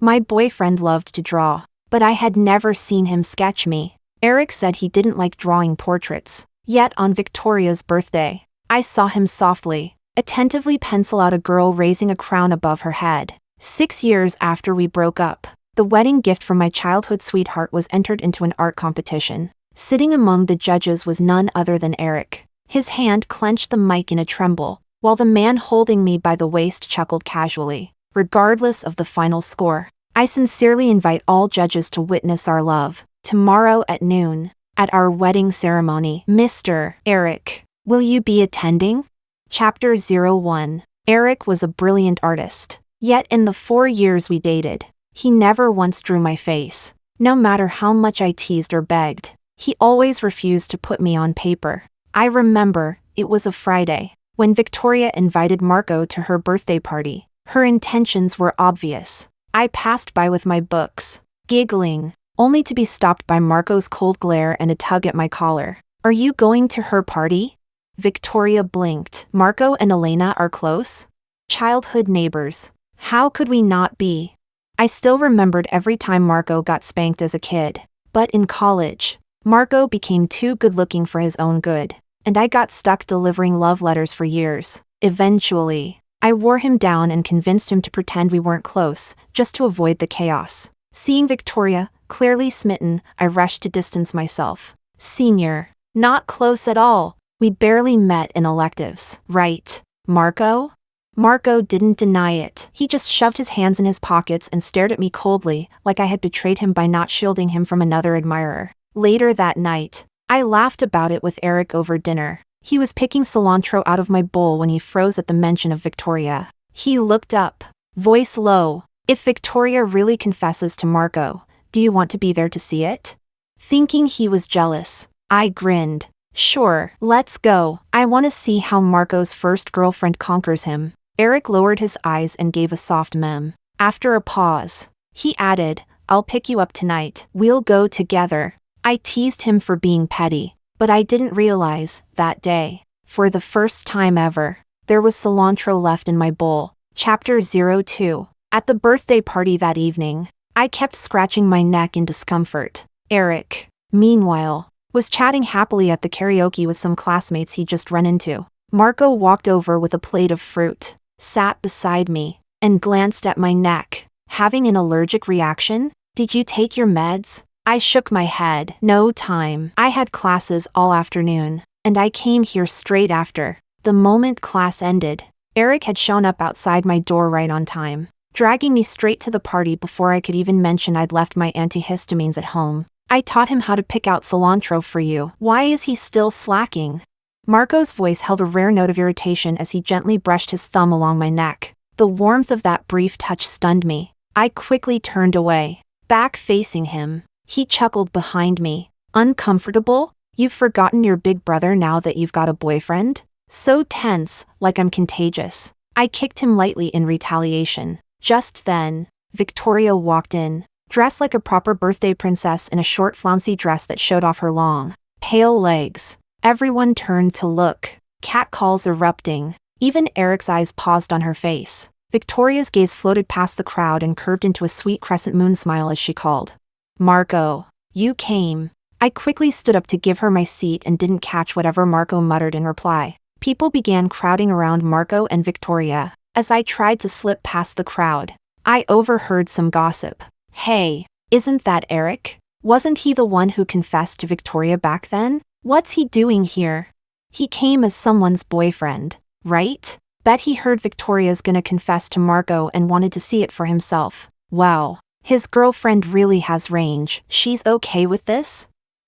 My boyfriend loved to draw, but I had never seen him sketch me. Erick said he didn't like drawing portraits. Yet on Victoria's birthday, I saw him softly, attentively pencil out a girl raising a crown above her head. 6 years after we broke up, the wedding gift from my childhood sweetheart was entered into an art competition. Sitting among the judges was none other than Erick. His hand clenched the mic in a tremble, while the man holding me by the waist chuckled casually. Regardless of the final score, I sincerely invite all judges to witness our love, tomorrow at noon, at our wedding ceremony. Mr. Erick, will you be attending? Chapter 01. Erick was a brilliant artist. Yet in the 4 years we dated, he never once drew my face. No matter how much I teased or begged, he always refused to put me on paper. I remember, it was a Friday, when Victoria invited Marco to her birthday party. Her intentions were obvious. I passed by with my books, giggling, only to be stopped by Marco's cold glare and a tug at my collar. Are you going to her party? Victoria blinked. Marco and Elena are close? Childhood neighbors. How could we not be? I still remembered every time Marco got spanked as a kid. But in college, Marco became too good-looking for his own good, and I got stuck delivering love letters for years. Eventually, I wore him down and convinced him to pretend we weren't close, just to avoid the chaos. Seeing Victoria, clearly smitten, I rushed to distance myself. Senior. Not close at all. We barely met in electives. Right, Marco? Marco didn't deny it. He just shoved his hands in his pockets and stared at me coldly, like I had betrayed him by not shielding him from another admirer. Later that night, I laughed about it with Erick over dinner. He was picking cilantro out of my bowl when he froze at the mention of Victoria. He looked up, voice low. If Victoria really confesses to Marco, do you want to be there to see it? Thinking he was jealous, I grinned. Sure, let's go. I want to see how Marco's first girlfriend conquers him. Erick lowered his eyes and gave a soft mem. After a pause, he added, I'll pick you up tonight. We'll go together. I teased him for being petty, but I didn't realize, that day, for the first time ever, there was cilantro left in my bowl. Chapter 02. At the birthday party that evening, I kept scratching my neck in discomfort. Erick, meanwhile, was chatting happily at the karaoke with some classmates he'd just run into. Marco walked over with a plate of fruit, sat beside me, and glanced at my neck. Having an allergic reaction? Did you take your meds? I shook my head. No time. I had classes all afternoon, and I came here straight after. The moment class ended, Erick had shown up outside my door right on time, dragging me straight to the party before I could even mention I'd left my antihistamines at home. I taught him how to pick out cilantro for you. Why is he still slacking? Marco's voice held a rare note of irritation as he gently brushed his thumb along my neck. The warmth of that brief touch stunned me. I quickly turned away, back facing him. He chuckled behind me. Uncomfortable? You've forgotten your big brother now that you've got a boyfriend? So tense, like I'm contagious. I kicked him lightly in retaliation. Just then, Victoria walked in, dressed like a proper birthday princess in a short flouncy dress that showed off her long, pale legs. Everyone turned to look, catcalls erupting. Even Erick's eyes paused on her face. Victoria's gaze floated past the crowd and curved into a sweet crescent moon smile as she called, Marco, you came. I quickly stood up to give her my seat and didn't catch whatever Marco muttered in reply. People began crowding around Marco and Victoria. As I tried to slip past the crowd, I overheard some gossip. Hey, isn't that Erick? Wasn't he the one who confessed to Victoria back then? What's he doing here? He came as someone's boyfriend, right? Bet he heard Victoria's gonna confess to Marco and wanted to see it for himself. Wow, his girlfriend really has range. She's okay with this?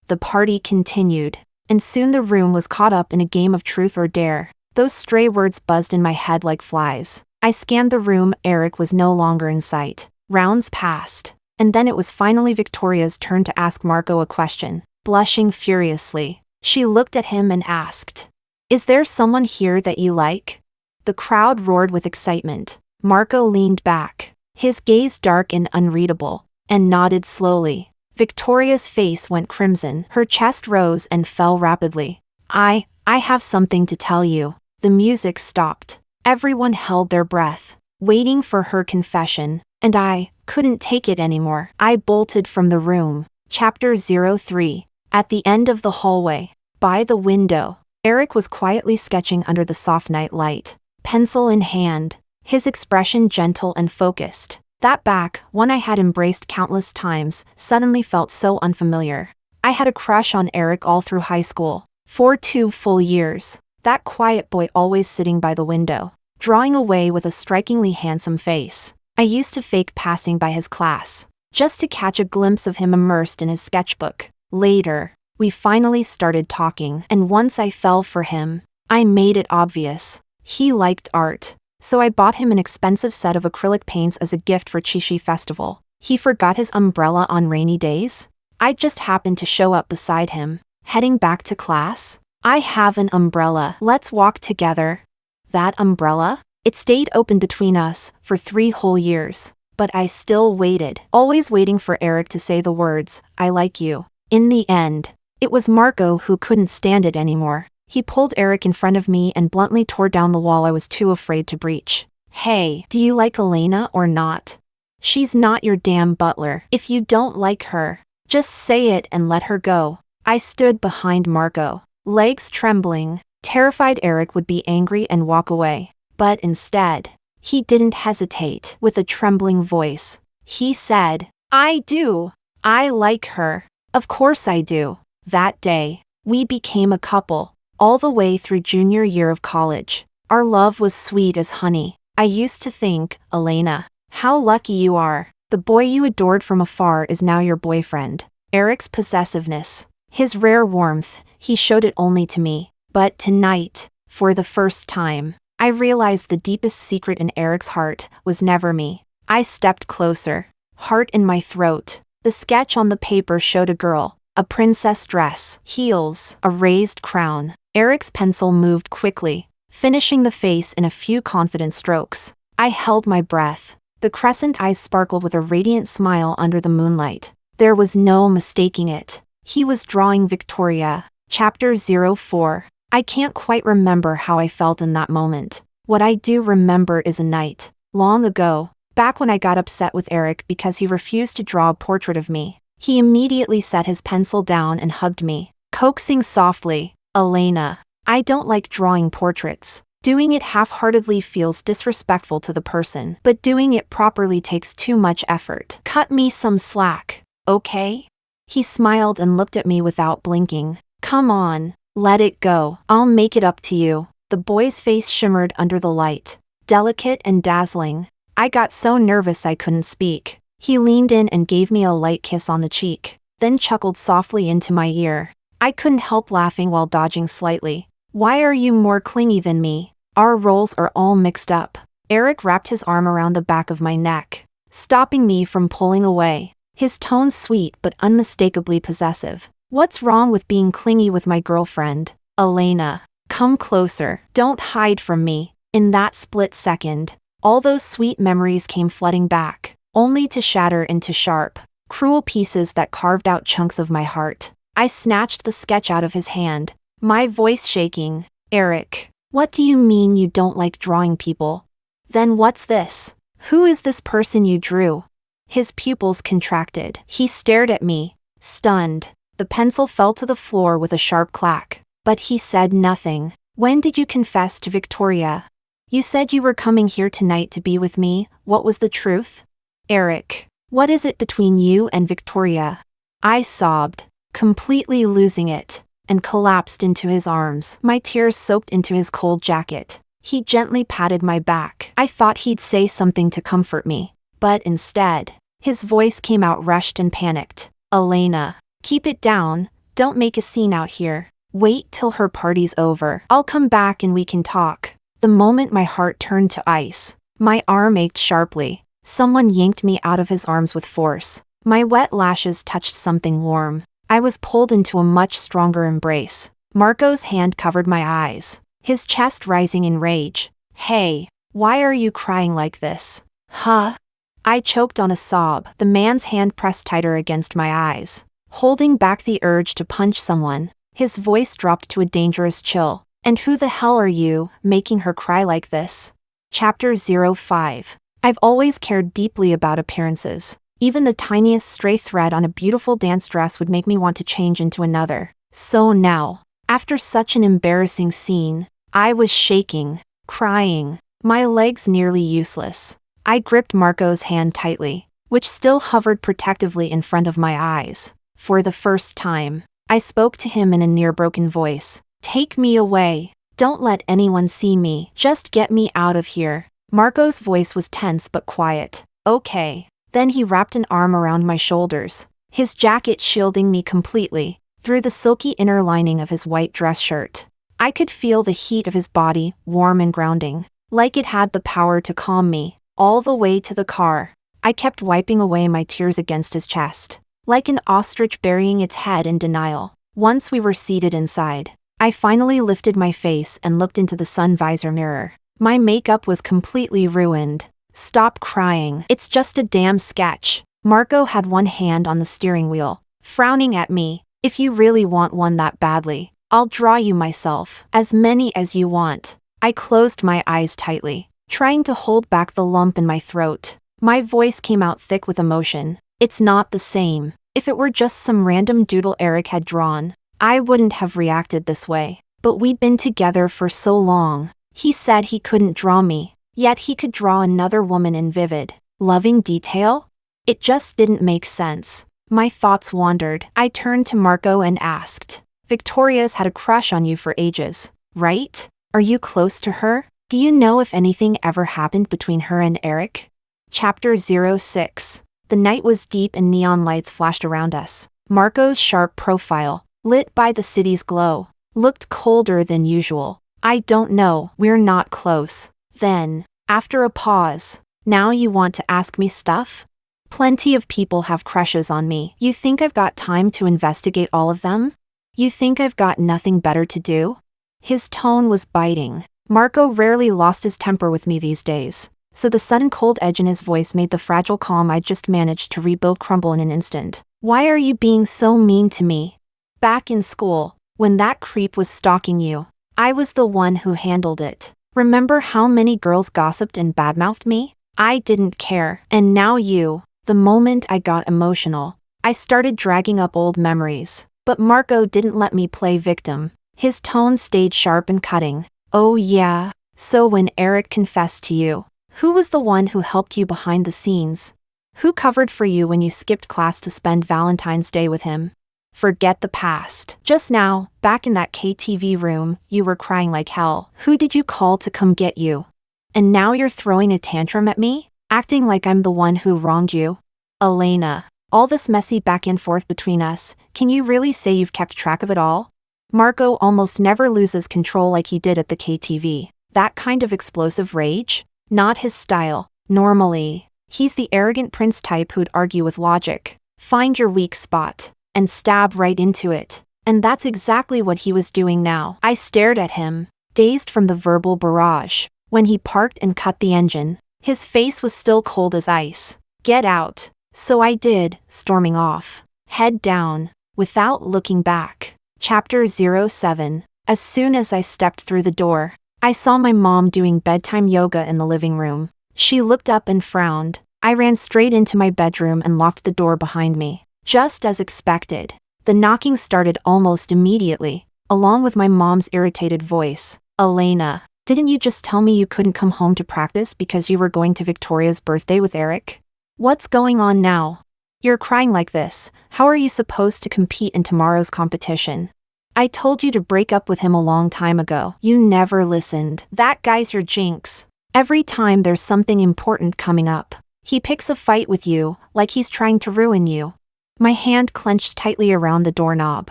The party continued, and soon the room was caught up in a game of truth or dare. Those stray words buzzed in my head like flies. I scanned the room. Erick was no longer in sight. Rounds passed, and then it was finally Victoria's turn to ask Marco a question. Blushing furiously, she looked at him and asked, Is there someone here that you like? The crowd roared with excitement. Marco leaned back, his gaze dark and unreadable, and nodded slowly. Victoria's face went crimson. Her chest rose and fell rapidly. I have something to tell you. The music stopped. Everyone held their breath, waiting for her confession, and I couldn't take it anymore. I bolted from the room. Chapter 03. At the end of the hallway. By the window. Erick was quietly sketching under the soft night light, pencil in hand, his expression gentle and focused. That back, one I had embraced countless times, suddenly felt so unfamiliar. I had a crush on Erick all through high school. For 2 full years. That quiet boy always sitting by the window, drawing away with a strikingly handsome face. I used to fake passing by his class, just to catch a glimpse of him immersed in his sketchbook. Later, we finally started talking, and once I fell for him, I made it obvious. He liked art, so I bought him an expensive set of acrylic paints as a gift for Chishi Festival. He forgot his umbrella on rainy days. I just happened to show up beside him, heading back to class. I have an umbrella. Let's walk together. That umbrella? It stayed open between us for 3 whole years, but I still waited, always waiting for Erick to say the words, "I like you." In the end, it was Marco who couldn't stand it anymore. He pulled Erick in front of me and bluntly tore down the wall I was too afraid to breach. "Hey, do you like Elena or not? She's not your damn butler. If you don't like her, just say it and let her go." I stood behind Marco, legs trembling, terrified Erick would be angry and walk away. But instead, he didn't hesitate. With a trembling voice, he said, "I do. I like her. Of course I do." That day, we became a couple, all the way through junior year of college. Our love was sweet as honey. I used to think, "Elena, how lucky you are. The boy you adored from afar is now your boyfriend." Erick's possessiveness, his rare warmth, he showed it only to me. But tonight, for the first time, I realized the deepest secret in Erick's heart was never me. I stepped closer, heart in my throat. The sketch on the paper showed a girl, a princess dress, heels, a raised crown. Erick's pencil moved quickly, finishing the face in a few confident strokes. I held my breath. The crescent eyes sparkled with a radiant smile under the moonlight. There was no mistaking it. He was drawing Victoria. Chapter 04. I can't quite remember how I felt in that moment. What I do remember is a night, long ago, back when I got upset with Erick because he refused to draw a portrait of me. He immediately set his pencil down and hugged me, coaxing softly, "Elena, I don't like drawing portraits. Doing it half-heartedly feels disrespectful to the person, but doing it properly takes too much effort. Cut me some slack, okay?" He smiled and looked at me without blinking. "Come on. Let it go. I'll make it up to you." The boy's face shimmered under the light, delicate and dazzling. I got so nervous I couldn't speak. He leaned in and gave me a light kiss on the cheek, then chuckled softly into my ear. I couldn't help laughing while dodging slightly. "Why are you more clingy than me? Our roles are all mixed up." Erick wrapped his arm around the back of my neck, stopping me from pulling away. His tone sweet but unmistakably possessive. "What's wrong with being clingy with my girlfriend? Elena, come closer. Don't hide from me." In that split second, all those sweet memories came flooding back, only to shatter into sharp, cruel pieces that carved out chunks of my heart. I snatched the sketch out of his hand, my voice shaking. "Erick, what do you mean you don't like drawing people? Then what's this? Who is this person you drew?" His pupils contracted. He stared at me, stunned. The pencil fell to the floor with a sharp clack. But he said nothing. "When did you confess to Victoria? You said you were coming here tonight to be with me. What was the truth? Erick, what is it between you and Victoria?" I sobbed, completely losing it, and collapsed into his arms. My tears soaked into his cold jacket. He gently patted my back. I thought he'd say something to comfort me, but instead, his voice came out rushed and panicked. "Elena, keep it down, don't make a scene out here. Wait till her party's over. I'll come back and we can talk." The moment my heart turned to ice, my arm ached sharply. Someone yanked me out of his arms with force. My wet lashes touched something warm. I was pulled into a much stronger embrace. Marco's hand covered my eyes, his chest rising in rage. "Hey, why are you crying like this? Huh?" I choked on a sob. The man's hand pressed tighter against my eyes, holding back the urge to punch someone. His voice dropped to a dangerous chill. "And who the hell are you, making her cry like this?" Chapter 05. I've always cared deeply about appearances. Even the tiniest stray thread on a beautiful dance dress would make me want to change into another. So now, after such an embarrassing scene, I was shaking, crying, my legs nearly useless. I gripped Marco's hand tightly, which still hovered protectively in front of my eyes. For the first time, I spoke to him in a near-broken voice. "Take me away. Don't let anyone see me. Just get me out of here." Marco's voice was tense but quiet. "Okay." Then he wrapped an arm around my shoulders, his jacket shielding me completely, through the silky inner lining of his white dress shirt. I could feel the heat of his body, warm and grounding, like it had the power to calm me, all the way to the car. I kept wiping away my tears against his chest, like an ostrich burying its head in denial. Once we were seated inside, I finally lifted my face and looked into the sun visor mirror. My makeup was completely ruined. "Stop crying. It's just a damn sketch." Marco had one hand on the steering wheel, frowning at me. "If you really want one that badly, I'll draw you myself. As many as you want." I closed my eyes tightly, trying to hold back the lump in my throat. My voice came out thick with emotion. "It's not the same. If it were just some random doodle Erick had drawn, I wouldn't have reacted this way. But we'd been together for so long. He said he couldn't draw me, yet he could draw another woman in vivid, loving detail? It just didn't make sense." My thoughts wandered. I turned to Marco and asked, "Victoria's had a crush on you for ages, right? Are you close to her? Do you know if anything ever happened between her and Erick?" Chapter 06. The night was deep and neon lights flashed around us. Marco's sharp profile, lit by the city's glow, looked colder than usual. "I don't know. We're not close." Then, after a pause, "Now you want to ask me stuff? Plenty of people have crushes on me. You think I've got time to investigate all of them? You think I've got nothing better to do?" His tone was biting. Marco rarely lost his temper with me these days, so the sudden cold edge in his voice made the fragile calm I'd just managed to rebuild crumble in an instant. "Why are you being so mean to me? Back in school, when that creep was stalking you, I was the one who handled it. Remember how many girls gossiped and badmouthed me? I didn't care. And now you." The moment I got emotional, I started dragging up old memories. But Marco didn't let me play victim. His tone stayed sharp and cutting. "Oh yeah? So when Erick confessed to you, who was the one who helped you behind the scenes? Who covered for you when you skipped class to spend Valentine's Day with him? Forget the past. Just now, back in that KTV room, you were crying like hell. Who did you call to come get you? And now you're throwing a tantrum at me? Acting like I'm the one who wronged you? Elena, all this messy back and forth between us, can you really say you've kept track of it all?" Marco almost never loses control like he did at the KTV. That kind of explosive rage? Not his style. Normally, he's the arrogant prince type who'd argue with logic, find your weak spot, and stab right into it. And that's exactly what he was doing now. I stared at him, dazed from the verbal barrage. When he parked and cut the engine, his face was still cold as ice. "Get out." So I did, storming off, head down, without looking back. Chapter 07. As soon as I stepped through the door, I saw my mom doing bedtime yoga in the living room. She looked up and frowned. I ran straight into my bedroom and locked the door behind me. Just as expected, the knocking started almost immediately, along with my mom's irritated voice. "Elena, didn't you just tell me you couldn't come home to practice because you were going to Victoria's birthday with Erick? What's going on now? You're crying like this. How are you supposed to compete in tomorrow's competition? I told you to break up with him a long time ago. You never listened. That guy's your jinx. Every time there's something important coming up, he picks a fight with you, like he's trying to ruin you." My hand clenched tightly around the doorknob,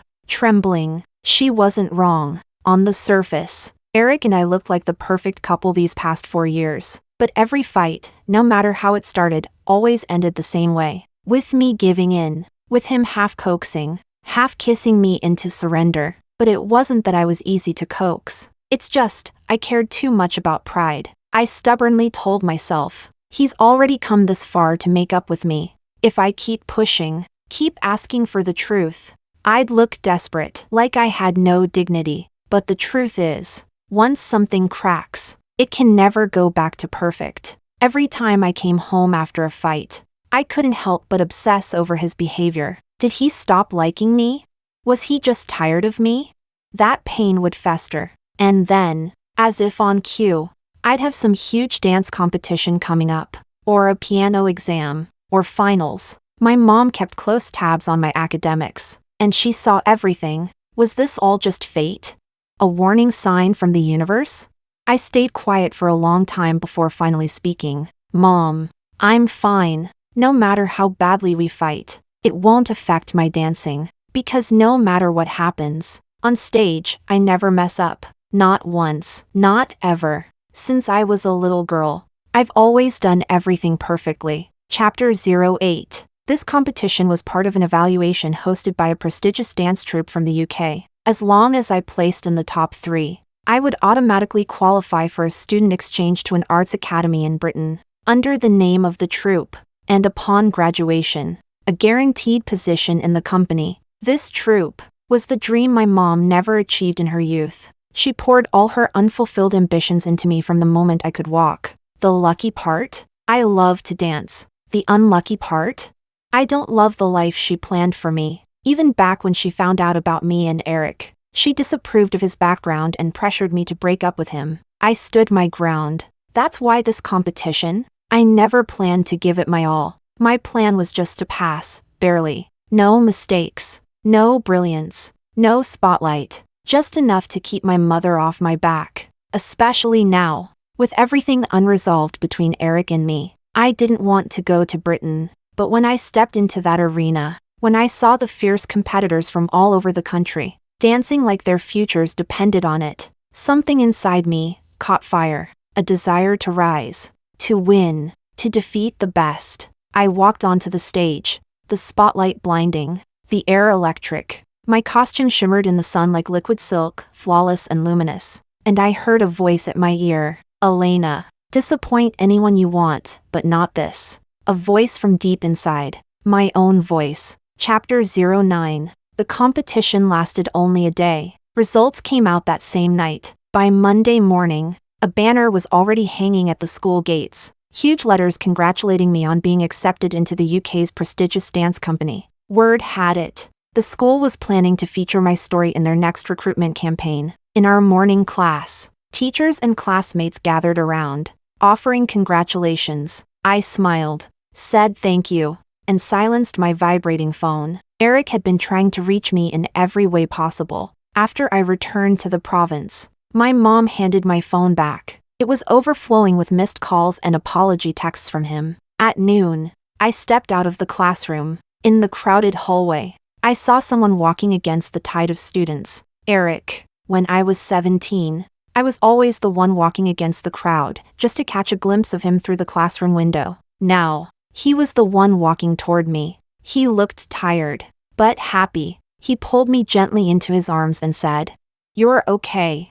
trembling. She wasn't wrong. On the surface, Erick and I looked like the perfect couple these past 4 years. But every fight, no matter how it started, always ended the same way. With me giving in, with him half coaxing, half kissing me into surrender. But it wasn't that I was easy to coax. It's just, I cared too much about pride. I stubbornly told myself, he's already come this far to make up with me. If I keep pushing, keep asking for the truth, I'd look desperate, like I had no dignity. But the truth is, once something cracks, it can never go back to perfect. Every time I came home after a fight, I couldn't help but obsess over his behavior. Did he stop liking me? Was he just tired of me? That pain would fester. And then, as if on cue, I'd have some huge dance competition coming up, or a piano exam, or finals. My mom kept close tabs on my academics, and she saw everything. Was this all just fate? A warning sign from the universe? I stayed quiet for a long time before finally speaking. Mom, I'm fine. No matter how badly we fight, it won't affect my dancing, because no matter what happens, on stage, I never mess up. Not once, not ever. Since I was a little girl, I've always done everything perfectly. Chapter 08. This competition was part of an evaluation hosted by a prestigious dance troupe from the UK. As long as I placed in the top 3, I would automatically qualify for a student exchange to an arts academy in Britain, under the name of the troupe, and upon graduation, a guaranteed position in the company. This troupe was the dream my mom never achieved in her youth. She poured all her unfulfilled ambitions into me from the moment I could walk. The lucky part? I love to dance. The unlucky part? I don't love the life she planned for me. Even back when she found out about me and Erick, she disapproved of his background and pressured me to break up with him. I stood my ground. That's why this competition? I never planned to give it my all. My plan was just to pass, barely. No mistakes. No brilliance. No spotlight. Just enough to keep my mother off my back. Especially now, with everything unresolved between Erick and me. I didn't want to go to Britain, but when I stepped into that arena, when I saw the fierce competitors from all over the country, dancing like their futures depended on it, something inside me caught fire. A desire to rise, to win, to defeat the best. I walked onto the stage, the spotlight blinding, the air electric. My costume shimmered in the sun like liquid silk, flawless and luminous. And I heard a voice at my ear. Elena, disappoint anyone you want, but not this. A voice from deep inside. My own voice. Chapter 09. The competition lasted only a day. Results came out that same night. By Monday morning, a banner was already hanging at the school gates. Huge letters congratulating me on being accepted into the UK's prestigious dance company. Word had it. The school was planning to feature my story in their next recruitment campaign. In our morning class, teachers and classmates gathered around, offering congratulations. I smiled, said thank you, and silenced my vibrating phone. Erick had been trying to reach me in every way possible. After I returned to the province, my mom handed my phone back. It was overflowing with missed calls and apology texts from him. At noon, I stepped out of the classroom. In the crowded hallway, I saw someone walking against the tide of students. Erick. When I was 17, I was always the one walking against the crowd, just to catch a glimpse of him through the classroom window. Now, he was the one walking toward me. He looked tired, but happy. He pulled me gently into his arms and said, "You're okay."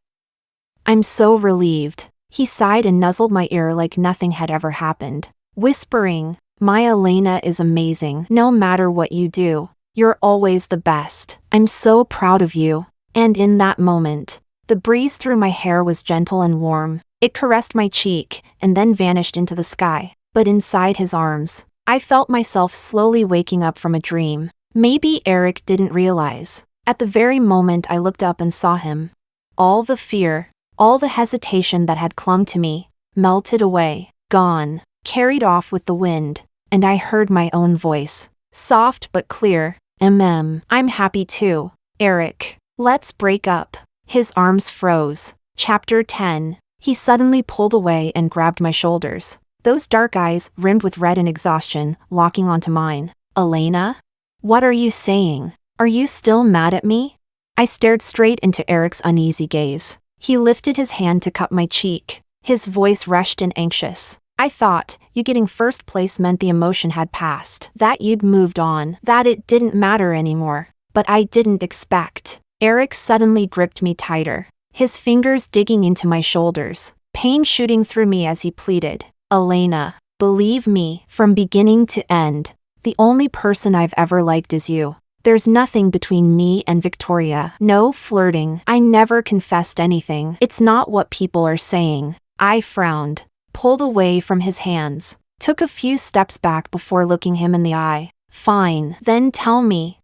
I'm so relieved. He sighed and nuzzled my ear like nothing had ever happened, whispering, "My Elena is amazing. No matter what you do, you're always the best. I'm so proud of you." And in that moment, the breeze through my hair was gentle and warm. It caressed my cheek and then vanished into the sky. But inside his arms, I felt myself slowly waking up from a dream. Maybe Erick didn't realize. At the very moment I looked up and saw him, all the fear, all the hesitation that had clung to me, melted away, gone, carried off with the wind, and I heard my own voice, soft but clear, I'm happy too, Erick. Let's break up." His arms froze. Chapter 10. He suddenly pulled away and grabbed my shoulders. Those dark eyes, rimmed with red and exhaustion, locking onto mine. "Elena? What are you saying? Are you still mad at me?" I stared straight into Erick's uneasy gaze. He lifted his hand to cup my cheek. His voice rushed and anxious. "I thought, you getting first place meant the emotion had passed. That you'd moved on. That it didn't matter anymore. But I didn't expect." Erick suddenly gripped me tighter, his fingers digging into my shoulders, pain shooting through me as he pleaded, "Elena, believe me, from beginning to end, the only person I've ever liked is you. There's nothing between me and Victoria. No flirting. I never confessed anything. It's not what people are saying." I frowned, pulled away from his hands, took a few steps back before looking him in the eye. Fine, then tell me.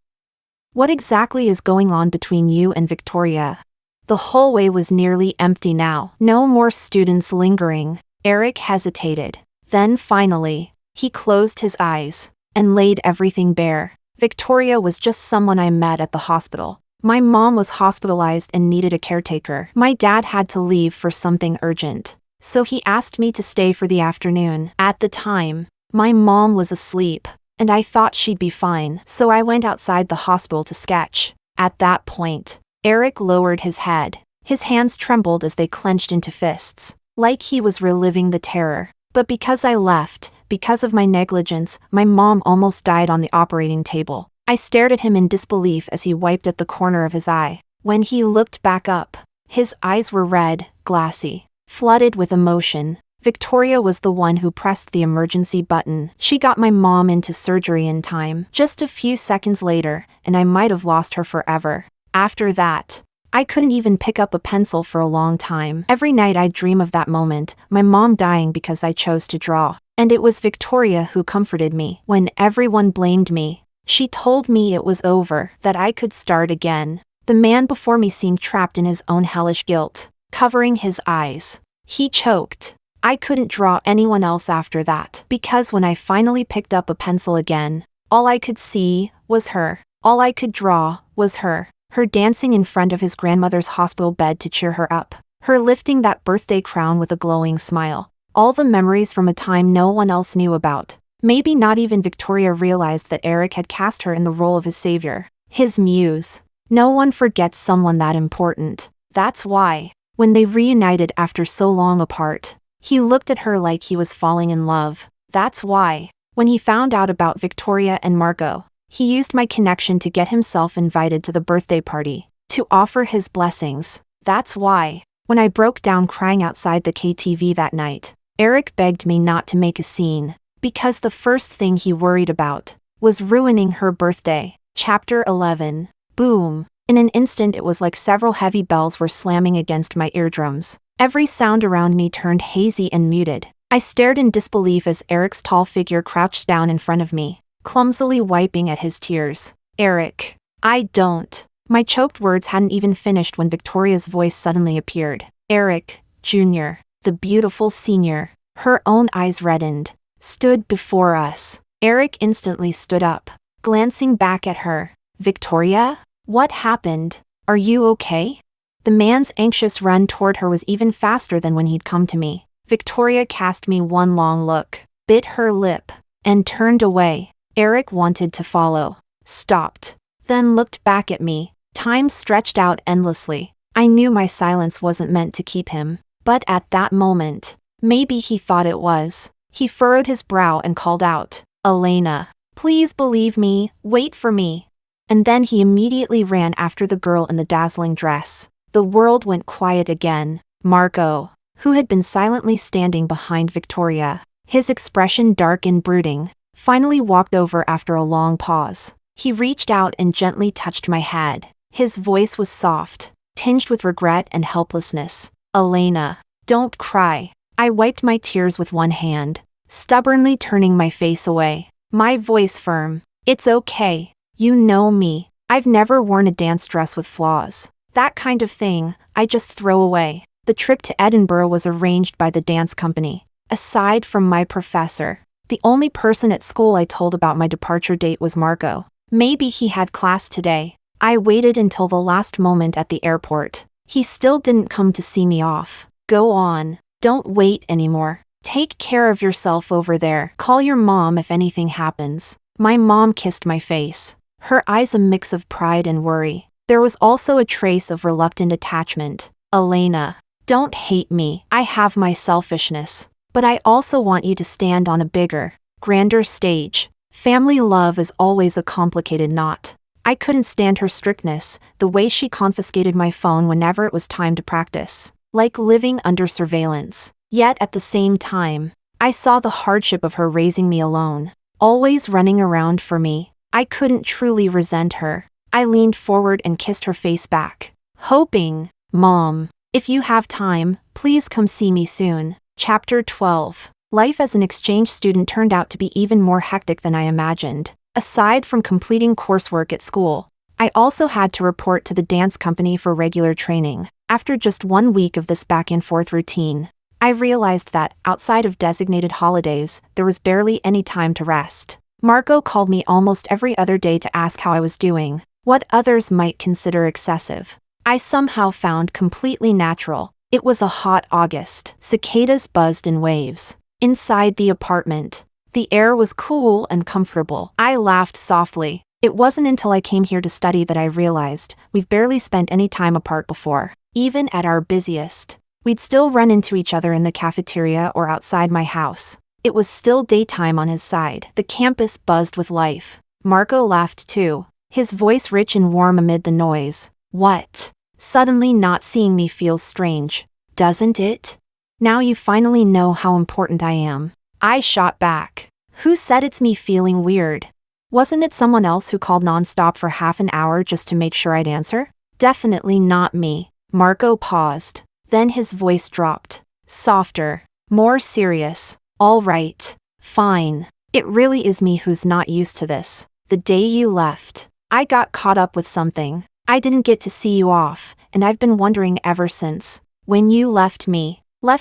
What exactly is going on between you and Victoria? The hallway was nearly empty now. No more students lingering. Erick hesitated. Then finally, he closed his eyes and laid everything bare. Victoria was just someone I met at the hospital. My mom was hospitalized and needed a caretaker. My dad had to leave for something urgent, so he asked me to stay for the afternoon. At the time, my mom was asleep, and I thought she'd be fine, so I went outside the hospital to sketch. At that point, Erick lowered his head. His hands trembled as they clenched into fists, like he was reliving the terror. But because I left, because of my negligence, my mom almost died on the operating table. I stared at him in disbelief as he wiped at the corner of his eye. When he looked back up, his eyes were red, glassy, flooded with emotion. Victoria was the one who pressed the emergency button. She got my mom into surgery in time. Just a few seconds later, and I might have lost her forever. After that, I couldn't even pick up a pencil for a long time. Every night I'd dream of that moment, my mom dying because I chose to draw. And it was Victoria who comforted me. When everyone blamed me, she told me it was over, that I could start again. The man before me seemed trapped in his own hellish guilt, covering his eyes. He choked. I couldn't draw anyone else after that, because when I finally picked up a pencil again, all I could see was her. All I could draw was her. Her dancing in front of his grandmother's hospital bed to cheer her up. Her lifting that birthday crown with a glowing smile. All the memories from a time no one else knew about. Maybe not even Victoria realized that Erick had cast her in the role of his savior, his muse. No one forgets someone that important. That's why, when they reunited after so long apart, he looked at her like he was falling in love. That's why, when he found out about Victoria and Marco, he used my connection to get himself invited to the birthday party, to offer his blessings. That's why, when I broke down crying outside the KTV that night, Erick begged me not to make a scene, because the first thing he worried about was ruining her birthday. Chapter 11. Boom. In an instant it was like several heavy bells were slamming against my eardrums. Every sound around me turned hazy and muted. I stared in disbelief as Erick's tall figure crouched down in front of me, clumsily wiping at his tears. Erick. I don't. My choked words hadn't even finished when Victoria's voice suddenly appeared. Erick, Jr., the beautiful senior, her own eyes reddened, stood before us. Erick instantly stood up, glancing back at her. Victoria? What happened? Are you okay? The man's anxious run toward her was even faster than when he'd come to me. Victoria cast me one long look, bit her lip, and turned away. Erick wanted to follow, stopped, then looked back at me. Time stretched out endlessly. I knew my silence wasn't meant to keep him, but at that moment, maybe he thought it was. He furrowed his brow and called out, Elena, please believe me, wait for me. And then he immediately ran after the girl in the dazzling dress. The world went quiet again. Marco, who had been silently standing behind Victoria, his expression dark and brooding, finally walked over after a long pause. He reached out and gently touched my head. His voice was soft, tinged with regret and helplessness. Elena, don't cry. I wiped my tears with one hand, stubbornly turning my face away. My voice firm. It's okay. You know me. I've never worn a dance dress with flaws. That kind of thing, I just throw away. The trip to Edinburgh was arranged by the dance company. Aside from my professor, the only person at school I told about my departure date was Marco. Maybe he had class today. I waited until the last moment at the airport. He still didn't come to see me off. Go on. Don't wait anymore. Take care of yourself over there. Call your mom if anything happens. My mom kissed my face, her eyes a mix of pride and worry. There was also a trace of reluctant attachment. Elena, don't hate me. I have my selfishness, but I also want you to stand on a bigger, grander stage. Family love is always a complicated knot. I couldn't stand her strictness, the way she confiscated my phone whenever it was time to practice, like living under surveillance. Yet at the same time, I saw the hardship of her raising me alone, always running around for me. I couldn't truly resent her. I leaned forward and kissed her face back, hoping, Mom, if you have time, please come see me soon. Chapter 12. Life as an exchange student turned out to be even more hectic than I imagined. Aside from completing coursework at school, I also had to report to the dance company for regular training. After just 1 week of this back-and-forth routine, I realized that, outside of designated holidays, there was barely any time to rest. Marco called me almost every other day to ask how I was doing, what others might consider excessive. I somehow found completely natural. It was a hot August. Cicadas buzzed in waves. Inside the apartment, the air was cool and comfortable. I laughed softly. It wasn't until I came here to study that I realized we've barely spent any time apart before. Even at our busiest, we'd still run into each other in the cafeteria or outside my house. It was still daytime on his side. The campus buzzed with life. Marco laughed too, his voice rich and warm amid the noise. What? Suddenly not seeing me feels strange, doesn't it? Now you finally know how important I am. I shot back. Who said it's me feeling weird? Wasn't it someone else who called nonstop for half an hour just to make sure I'd answer? Definitely not me. Marco paused. Then his voice dropped. Softer. More serious. All right. Fine. It really is me who's not used to this. The day you left, I got caught up with something. I didn't get to see you off, and I've been wondering ever since. When you left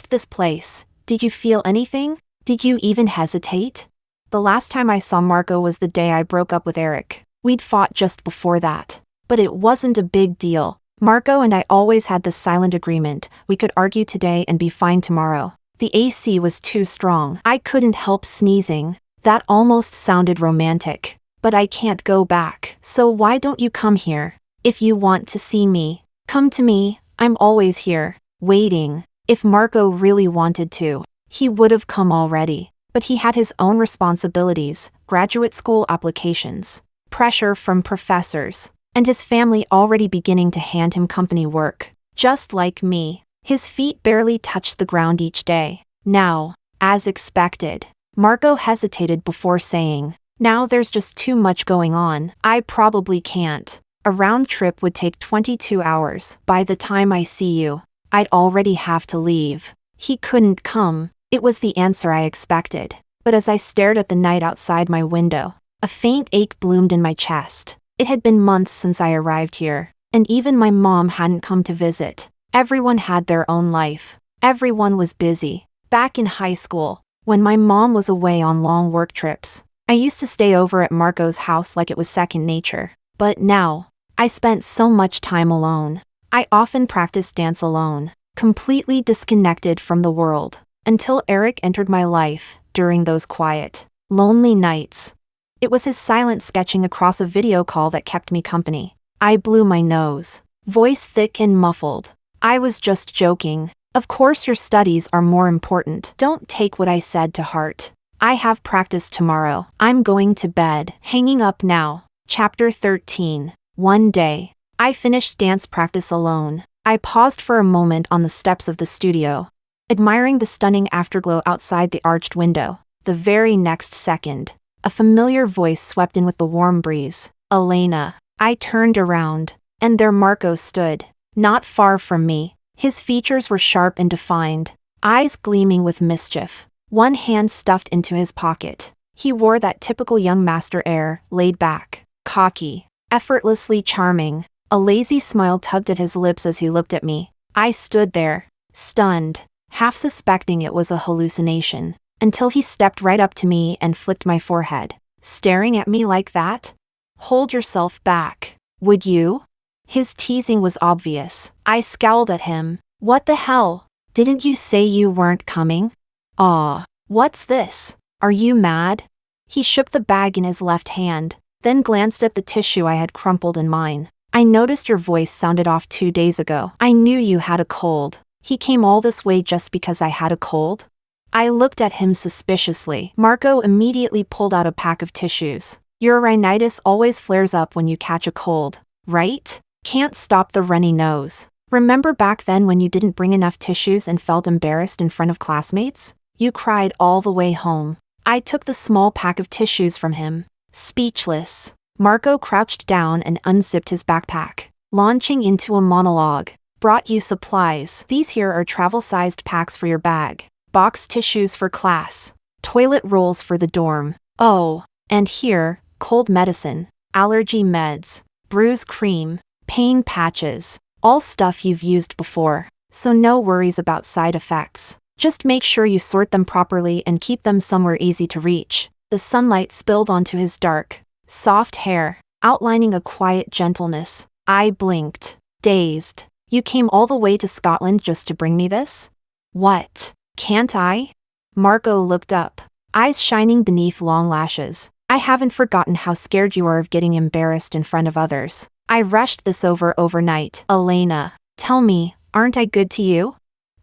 this place, did you feel anything? Did you even hesitate? The last time I saw Marco was the day I broke up with Erick. We'd fought just before that. But it wasn't a big deal. Marco and I always had this silent agreement: we could argue today and be fine tomorrow. The AC was too strong. I couldn't help sneezing. That almost sounded romantic. But I can't go back. So why don't you come here? If you want to see me, come to me. I'm always here, waiting. If Marco really wanted to, he would have come already. But he had his own responsibilities, graduate school applications, pressure from professors, and his family already beginning to hand him company work. Just like me, his feet barely touched the ground each day. Now, as expected, Marco hesitated before saying, "Now there's just too much going on. I probably can't. A round trip would take 22 hours. By the time I see you, I'd already have to leave." He couldn't come. It was the answer I expected. But as I stared at the night outside my window, a faint ache bloomed in my chest. It had been months since I arrived here, and even my mom hadn't come to visit. Everyone had their own life. Everyone was busy. Back in high school, when my mom was away on long work trips, I used to stay over at Marco's house like it was second nature. But now, I spent so much time alone. I often practiced dance alone, completely disconnected from the world, until Erick entered my life during those quiet, lonely nights. It was his silent sketching across a video call that kept me company. I blew my nose, voice thick and muffled. I was just joking. Of course your studies are more important. Don't take what I said to heart. I have practice tomorrow. I'm going to bed. Hanging up now. Chapter 13. One day, I finished dance practice alone. I paused for a moment on the steps of the studio, admiring the stunning afterglow outside the arched window. The very next second, a familiar voice swept in with the warm breeze. "Elena." I turned around, and there Marco stood, not far from me. His features were sharp and defined, eyes gleaming with mischief, one hand stuffed into his pocket. He wore that typical young master air, laid back, cocky, effortlessly charming. A lazy smile tugged at his lips as he looked at me. I stood there, stunned, half suspecting it was a hallucination, until he stepped right up to me and flicked my forehead. "Staring at me like that? Hold yourself back, would you?" His teasing was obvious. I scowled at him. "What the hell? Didn't you say you weren't coming?" "Aw, what's this? Are you mad?" He shook the bag in his left hand, then glanced at the tissue I had crumpled in mine. "I noticed your voice sounded off 2 days ago. I knew you had a cold." He came all this way just because I had a cold? I looked at him suspiciously. Marco immediately pulled out a pack of tissues. "Your rhinitis always flares up when you catch a cold, right? Can't stop the runny nose. Remember back then when you didn't bring enough tissues and felt embarrassed in front of classmates? You cried all the way home." I took the small pack of tissues from him. Speechless, Marco crouched down and unzipped his backpack, launching into a monologue. "Brought you supplies. These here are travel-sized packs for your bag. box tissues for class, toilet rolls for the dorm. Oh, and here, cold medicine, allergy meds, bruise cream, pain patches, all stuff you've used before, so no worries about side effects. Just make sure you sort them properly and keep them somewhere easy to reach. The sunlight spilled onto his dark, soft hair, outlining a quiet gentleness. I blinked, dazed. You came all the way to Scotland just to bring me this? What? Can't I? Marco looked up, eyes shining beneath long lashes. I haven't forgotten how scared you are of getting embarrassed in front of others. I rushed this over overnight. Elena, tell me, aren't I good to you?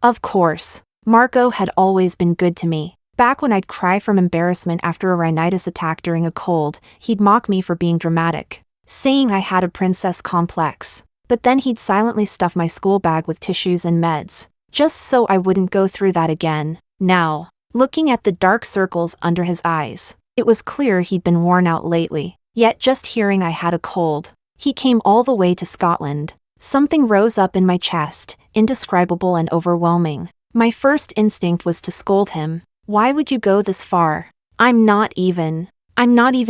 Of course. Marco had always been good to me. Back when I'd cry from embarrassment after a rhinitis attack during a cold, he'd mock me for being dramatic, saying I had a princess complex. But then he'd silently stuff my school bag with tissues and meds, just so I wouldn't go through that again. Now, looking at the dark circles under his eyes, it was clear he'd been worn out lately. Yet just hearing I had a cold, he came all the way to Scotland. Something rose up in my chest, indescribable and overwhelming. My first instinct was to scold him. Why would you go this far? I'm not even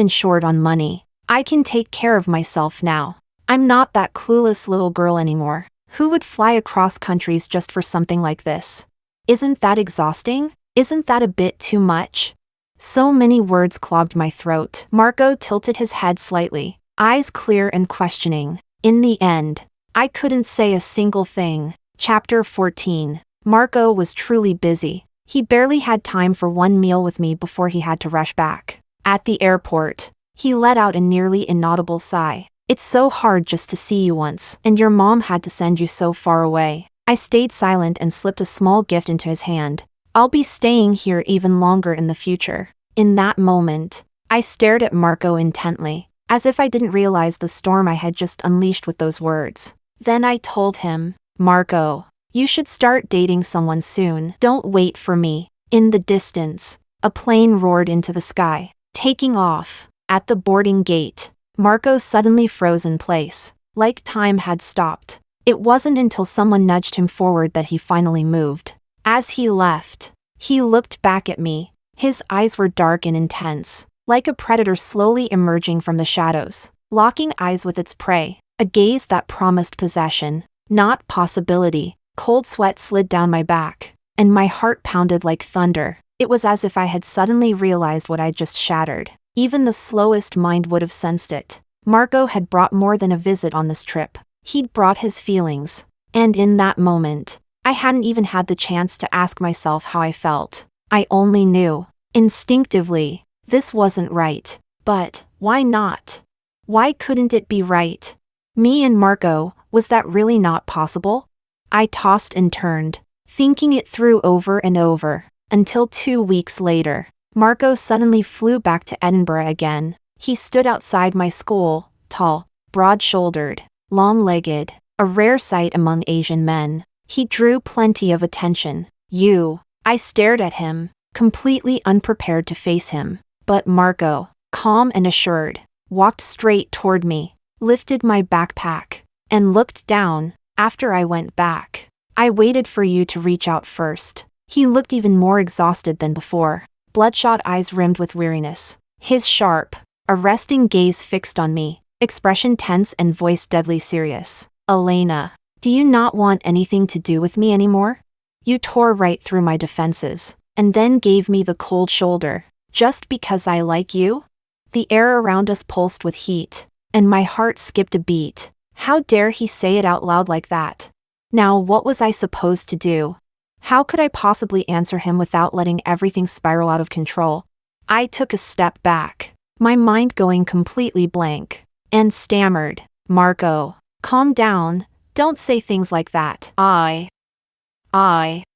short on money. I can take care of myself now. I'm not that clueless little girl anymore. Who would fly across countries just for something like this? Isn't that exhausting? Isn't that a bit too much? So many words clogged my throat. Marco tilted his head slightly, eyes clear and questioning. In the end, I couldn't say a single thing. Chapter 14. Marco was truly busy. He barely had time for one meal with me before he had to rush back. At the airport, he let out a nearly inaudible sigh. It's so hard just to see you once, and your mom had to send you so far away. I stayed silent and slipped a small gift into his hand. I'll be staying here even longer in the future. In that moment, I stared at Marco intently, as if I didn't realize the storm I had just unleashed with those words. Then I told him, Marco, you should start dating someone soon. Don't wait for me. In the distance, a plane roared into the sky, taking off. At the boarding gate, Marco suddenly froze in place, like time had stopped. It wasn't until someone nudged him forward that he finally moved. As he left, he looked back at me. His eyes were dark and intense, like a predator slowly emerging from the shadows, locking eyes with its prey, a gaze that promised possession, not possibility. Cold sweat slid down my back, and my heart pounded like thunder. It was as if I had suddenly realized what I'd just shattered. Even the slowest mind would have sensed it. Marco had brought more than a visit on this trip. He'd brought his feelings. And in that moment, I hadn't even had the chance to ask myself how I felt. I only knew, instinctively, this wasn't right. But why not? Why couldn't it be right? Me and Marco, was that really not possible? I tossed and turned, thinking it through over and over, until 2 weeks later, Marco suddenly flew back to Edinburgh again. He stood outside my school, tall, broad-shouldered, long-legged, a rare sight among Asian men. He drew plenty of attention. I stared at him, completely unprepared to face him. But Marco, calm and assured, walked straight toward me, lifted my backpack, and looked down. After I went back, I waited for you to reach out first. He looked even more exhausted than before, bloodshot eyes rimmed with weariness. His sharp, arresting gaze fixed on me, expression tense and voice deadly serious. Elena, do you not want anything to do with me anymore? You tore right through my defenses, and then gave me the cold shoulder. Just because I like you? The air around us pulsed with heat, and my heart skipped a beat. How dare he say it out loud like that? Now what was I supposed to do? How could I possibly answer him without letting everything spiral out of control? I took a step back, my mind going completely blank, and stammered, Marco, calm down, don't say things like that.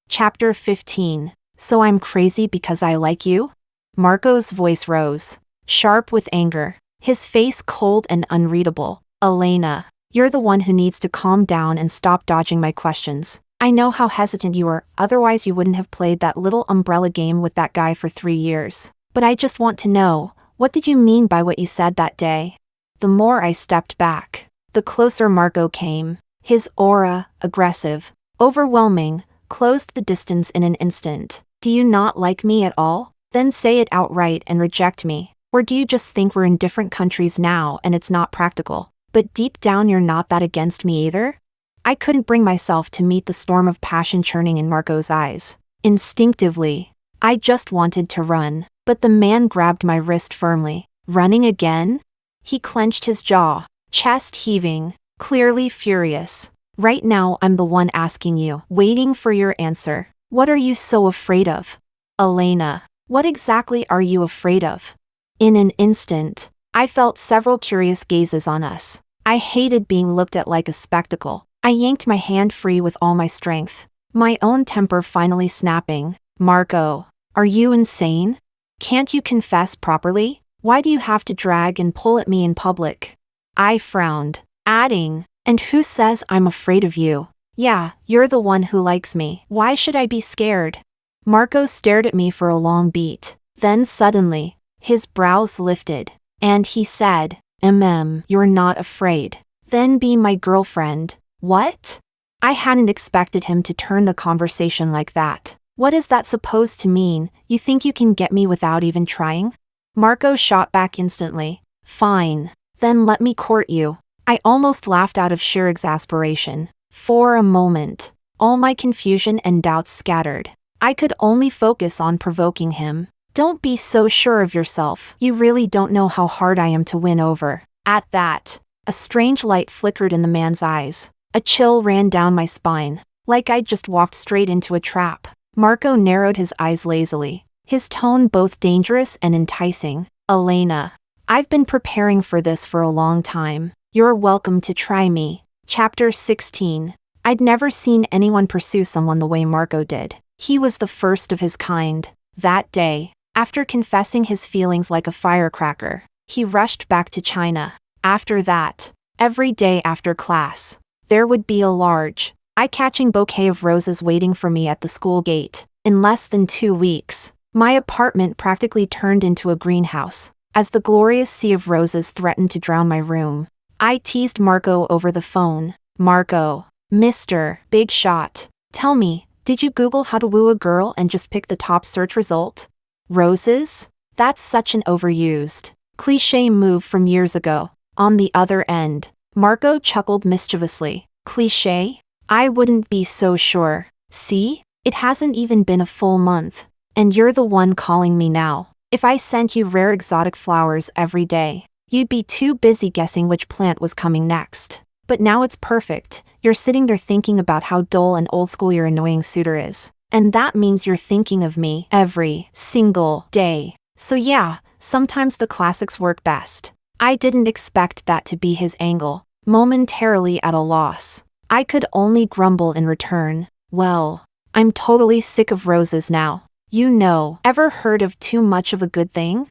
Chapter 15. So I'm crazy because I like you? Marco's voice rose, sharp with anger, his face cold and unreadable. Elena, you're the one who needs to calm down and stop dodging my questions. I know how hesitant you are, otherwise you wouldn't have played that little umbrella game with that guy for 3 years. But I just want to know, what did you mean by what you said that day? The more I stepped back, the closer Marco came. His aura, aggressive, overwhelming, closed the distance in an instant. Do you not like me at all? Then say it outright and reject me. Or do you just think we're in different countries now and it's not practical? But deep down you're not that against me either? I couldn't bring myself to meet the storm of passion churning in Marco's eyes. Instinctively, I just wanted to run, but the man grabbed my wrist firmly. Running again? He clenched his jaw, chest heaving, clearly furious. Right now I'm the one asking you, waiting for your answer. What are you so afraid of? Elena, what exactly are you afraid of? In an instant, I felt several curious gazes on us. I hated being looked at like a spectacle. I yanked my hand free with all my strength, my own temper finally snapping. Marco, are you insane? Can't you confess properly? Why do you have to drag and pull at me in public? I frowned, adding, and who says I'm afraid of you? Yeah, you're the one who likes me. Why should I be scared? Marco stared at me for a long beat. Then suddenly, his brows lifted, and he said, you're not afraid. Then be my girlfriend. What? I hadn't expected him to turn the conversation like that. What is that supposed to mean? You think you can get me without even trying? Marco shot back instantly. Fine. Then let me court you. I almost laughed out of sheer exasperation. For a moment, all my confusion and doubts scattered. I could only focus on provoking him. Don't be so sure of yourself. You really don't know how hard I am to win over. At that, a strange light flickered in the man's eyes. A chill ran down my spine, like I'd just walked straight into a trap. Marco narrowed his eyes lazily, his tone both dangerous and enticing. Elena, I've been preparing for this for a long time. You're welcome to try me. Chapter 16. I'd never seen anyone pursue someone the way Marco did. He was the first of his kind. That day, after confessing his feelings like a firecracker, he rushed back to China. After that, every day after class, there would be a large, eye-catching bouquet of roses waiting for me at the school gate. In less than 2 weeks, my apartment practically turned into a greenhouse, as the glorious sea of roses threatened to drown my room. I teased Marco over the phone. Marco, Mr. Big Shot, tell me, did you Google how to woo a girl and just pick the top search result? Roses? That's such an overused, cliché move from years ago. On the other end, Marco chuckled mischievously. Cliché? I wouldn't be so sure. See? It hasn't even been a full month. And you're the one calling me now. If I sent you rare exotic flowers every day, you'd be too busy guessing which plant was coming next. But now it's perfect. You're sitting there thinking about how dull and old school your annoying suitor is. And that means you're thinking of me every single day. So yeah, sometimes the classics work best. I didn't expect that to be his angle. Momentarily at a loss, I could only grumble in return. Well, I'm totally sick of roses now. You know, ever heard of too much of a good thing?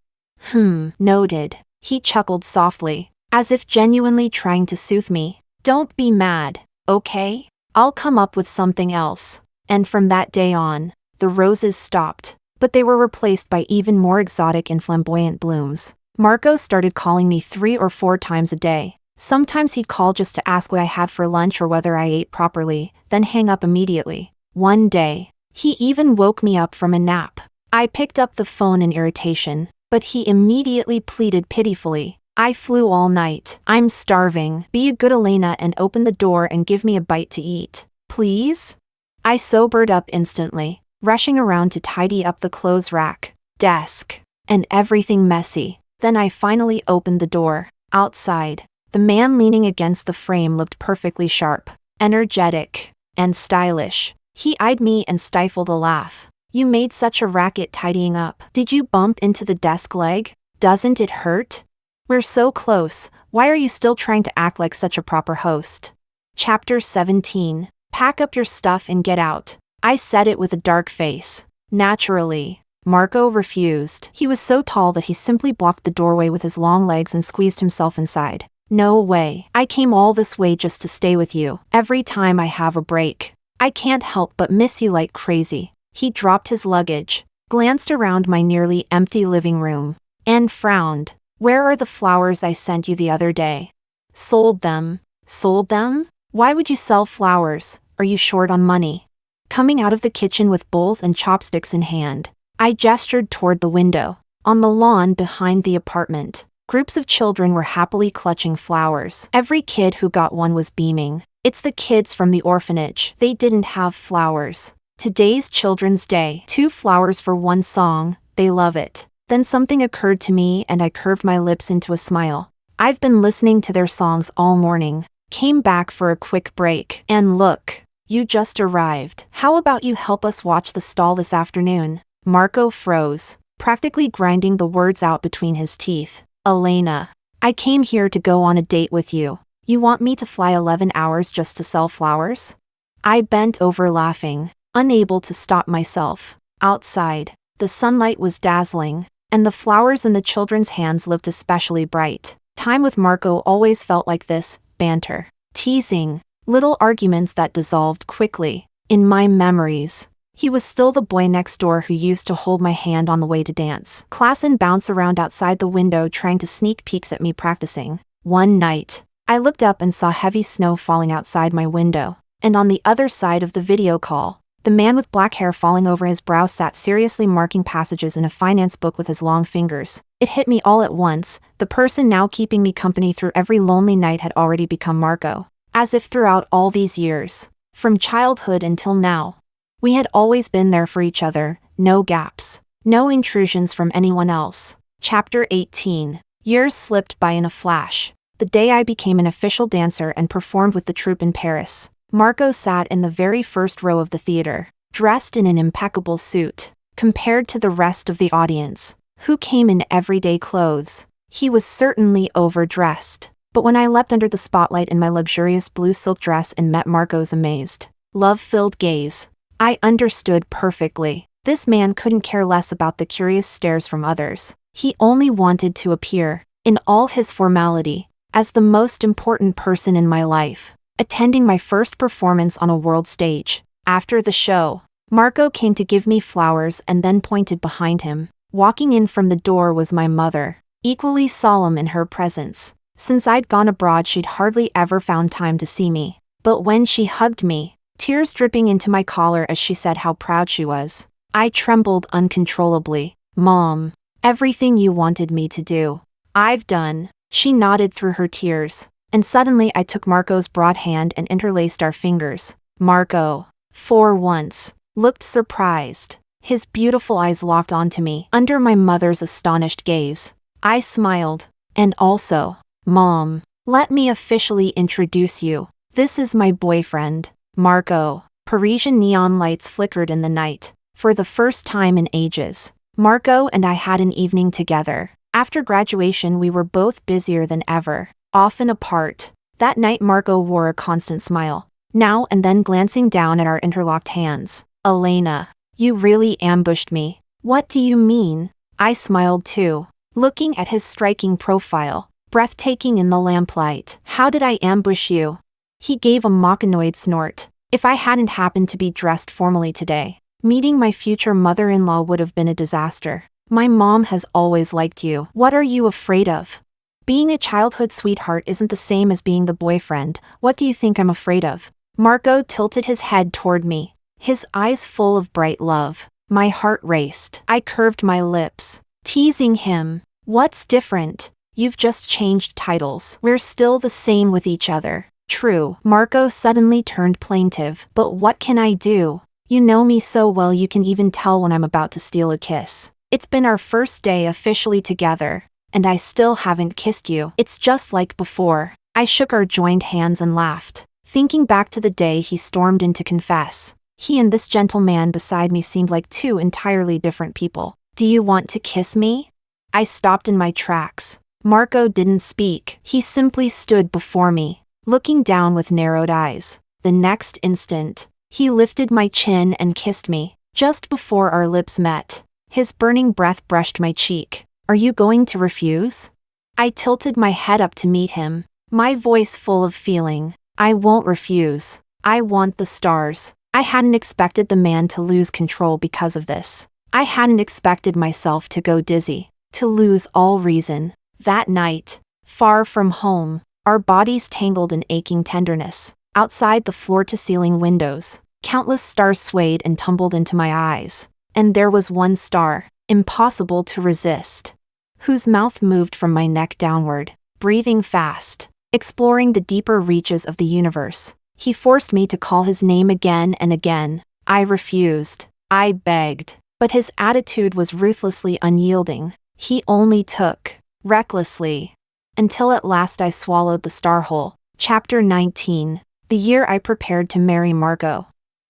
Noted. He chuckled softly, as if genuinely trying to soothe me. Don't be mad, okay? I'll come up with something else. And from that day on, the roses stopped, but they were replaced by even more exotic and flamboyant blooms. Marco started calling me 3 or 4 times a day. Sometimes he'd call just to ask what I had for lunch or whether I ate properly, then hang up immediately. One day, he even woke me up from a nap. I picked up the phone in irritation, but he immediately pleaded pitifully. I flew all night. I'm starving. Be a good Elena and open the door and give me a bite to eat. Please? I sobered up instantly, rushing around to tidy up the clothes rack, desk, and everything messy. Then I finally opened the door. Outside, the man leaning against the frame looked perfectly sharp, energetic, and stylish. He eyed me and stifled a laugh. You made such a racket tidying up. Did you bump into the desk leg? Doesn't it hurt? We're so close. Why are you still trying to act like such a proper host? Chapter 17. Pack up your stuff and get out. I said it with a dark face. Naturally, Marco refused. He was so tall that he simply blocked the doorway with his long legs and squeezed himself inside. No way. I came all this way just to stay with you. Every time I have a break, I can't help but miss you like crazy. He dropped his luggage, glanced around my nearly empty living room, and frowned. Where are the flowers I sent you the other day? Sold them. Sold them? Why would you sell flowers? Are you short on money? coming out of the kitchen with bowls and chopsticks in hand. I gestured toward the window. On the lawn behind the apartment, groups of children were happily clutching flowers. Every kid who got one was beaming. It's the kids from the orphanage. They didn't have flowers. Today's Children's Day. 2 flowers for 1 song. They love it. Then something occurred to me and I curved my lips into a smile. I've been listening to their songs all morning. Came back for a quick break. And look, you just arrived. How about you help us watch the stall this afternoon? Marco froze, practically grinding the words out between his teeth. Elena, I came here to go on a date with you. You want me to fly 11 hours just to sell flowers? I bent over laughing, unable to stop myself. Outside, the sunlight was dazzling, and the flowers in the children's hands looked especially bright. Time with Marco always felt like this: banter, teasing, little arguments that dissolved quickly. In my memories, he was still the boy next door who used to hold my hand on the way to dance class and bounce around outside the window trying to sneak peeks at me practicing. One night, I looked up and saw heavy snow falling outside my window, and on the other side of the video call, the man with black hair falling over his brow sat seriously marking passages in a finance book with his long fingers. It hit me all at once: the person now keeping me company through every lonely night had already become Marco. As if throughout all these years, from childhood until now, we had always been there for each other, no gaps, no intrusions from anyone else. Chapter 18. Years slipped by in a flash. The day I became an official dancer and performed with the troupe in Paris, Marco sat in the very first row of the theater, dressed in an impeccable suit. Compared to the rest of the audience, who came in everyday clothes, he was certainly overdressed. But when I leapt under the spotlight in my luxurious blue silk dress and met Marco's amazed, love-filled gaze, I understood perfectly. This man couldn't care less about the curious stares from others. He only wanted to appear, in all his formality, as the most important person in my life, attending my first performance on a world stage. After the show, Marco came to give me flowers and then pointed behind him. Walking in from the door was my mother, equally solemn in her presence. Since I'd gone abroad, she'd hardly ever found time to see me. But when she hugged me, tears dripping into my collar as she said how proud she was, I trembled uncontrollably. Mom, everything you wanted me to do, I've done. She nodded through her tears, and suddenly I took Marco's broad hand and interlaced our fingers. Marco, for once, looked surprised. His beautiful eyes locked onto me under my mother's astonished gaze. I smiled. And also, Mom, let me officially introduce you. This is my boyfriend, Marco. Parisian neon lights flickered in the night. For the first time in ages, Marco and I had an evening together. After graduation, we were both busier than ever, often apart. That night Marco wore a constant smile, now and then glancing down at our interlocked hands. Elena, you really ambushed me. What do you mean? I smiled too, looking at his striking profile, breathtaking in the lamplight. How did I ambush you? He gave a mock-annoyed snort. If I hadn't happened to be dressed formally today, meeting my future mother-in-law would have been a disaster. My mom has always liked you. What are you afraid of? Being a childhood sweetheart isn't the same as being the boyfriend. What do you think I'm afraid of? Marco tilted his head toward me, his eyes full of bright love. My heart raced. I curved my lips, teasing him. What's different? You've just changed titles. We're still the same with each other. True. Marco suddenly turned plaintive. But what can I do? You know me so well you can even tell when I'm about to steal a kiss. It's been our first day officially together, and I still haven't kissed you. It's just like before. I shook our joined hands and laughed, thinking back to the day he stormed in to confess. He and this gentleman beside me seemed like 2 entirely different people. Do you want to kiss me? I stopped in my tracks. Marco didn't speak. He simply stood before me, looking down with narrowed eyes. The next instant, he lifted my chin and kissed me, just before our lips met. His burning breath brushed my cheek. Are you going to refuse? I tilted my head up to meet him, my voice full of feeling. I won't refuse. I want the stars. I hadn't expected the man to lose control because of this. I hadn't expected myself to go dizzy, to lose all reason. That night, far from home, our bodies tangled in aching tenderness. Outside the floor-to-ceiling windows, Countless stars swayed and tumbled into my eyes. And there was one star, impossible to resist, whose mouth moved from my neck downward, breathing fast, exploring the deeper reaches of the universe. He forced me to call his name again and again. I refused. I begged. But his attitude was ruthlessly unyielding. He only took, recklessly, until at last I swallowed the star whole. Chapter 19. The year I prepared to marry Margot.